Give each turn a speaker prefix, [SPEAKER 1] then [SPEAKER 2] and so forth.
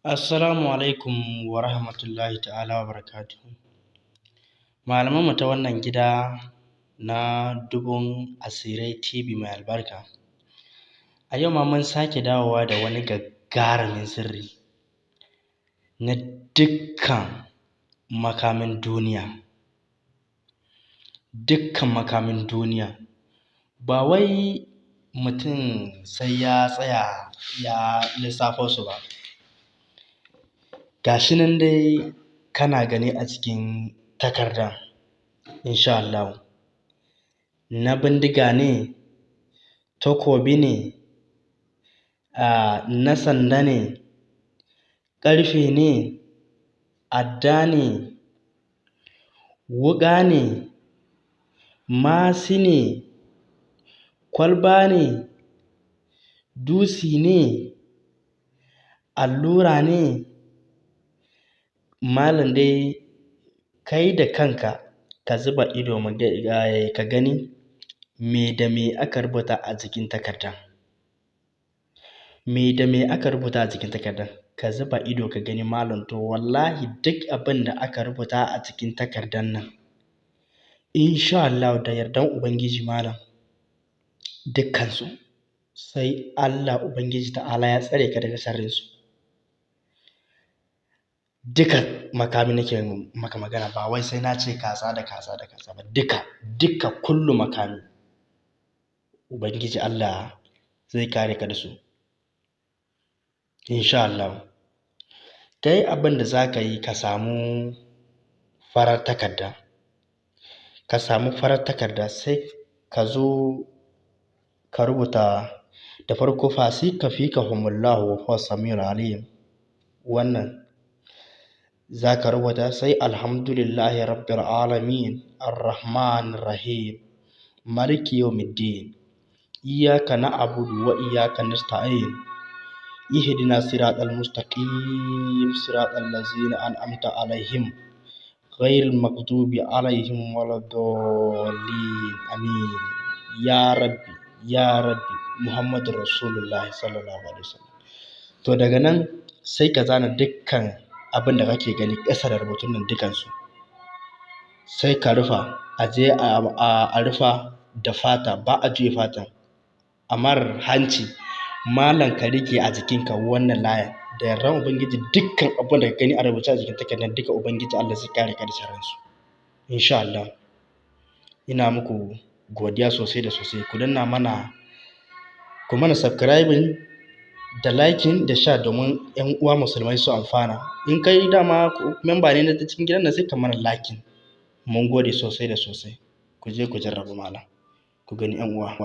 [SPEAKER 1] Assalamu alaikum wa rahmatullahi ta'ala wa barakatuhu. Malamanmu ta wannan gida na Dubun Asirai TV mai albarka. A yau ma mun sake dawowa da wani gagarumin sirri na dukkan makamin duniya. Dukkan makamin duniya. Ba wai mutum sai ya tsaya ya lissafo su ba. Ga shi nan dai kana gani a cikin takardan insha Allahu. Na bindiga ne, takobi ne, na sanda ne, ƙarfe ne, adda ne, wuƙa ne, mashi ne, kwalba ne, dutse ne, allura ne. Malam dai kai da kanka ka zuba ido ka gani me da me aka rubuta a jikin takardan. Me da me aka rubuta a jikin takardan? Ka zuba ido ka gani malam, to wallahi duk abin da aka rubuta a cikin takardan nan insha Allahu da yardan Ubangiji malam dukkansu sai Allah Ubangiji Ta'ala ya tsare ka daga sharrinsu. Duka makami nake maka magana, ba wai sai na ce kaza da kaza da kaza ba, duka kullu makami Ubangiji Allah zai kare ka da su insha Allahu. Kai abin da za ka yi ka samu farar takarda. Ka samu farar takarda sai ka zo ka rubuta da farko fasikahumullahu wa huwa samiul alim. Wannan za ka rubuta sai alhamdulillahi rabbil alamin arrahmanir rahim maliki yawmiddin iyyaka na'budu wa iyyaka nasta'in ihdinas siratal mustaqim siratal ladzina an'amta alaihim ghairil maghdubi alaihim waladdallin amin. Ya rabbi Muhammadur Rasulullahi sallallahu alaihi wasallam. To daga nan sai ka zana dukkan abin da kake gani ƙasa da rubutun nan dukansu, sai ka rufa, a je a rufa da fata, ba a juya fatan, a marar hanci malam ka riƙe a jikinka wannan layan da yardan Ubangiji dukkan abin da ka gani a rubuce a jikin takardar duka Ubangiji Allah zai kare ka da sharrinsu insha Allah. Ina muku godiya sosai da sosai. Ku mana subscribing da liking da share domin 'yan uwa musulmai su amfana. In kai dama member ne na cikin gidan nan sai ka mana liking. Mun gode sosai da sosai. Ku je ku jarraba malam ku gani 'yan uwa.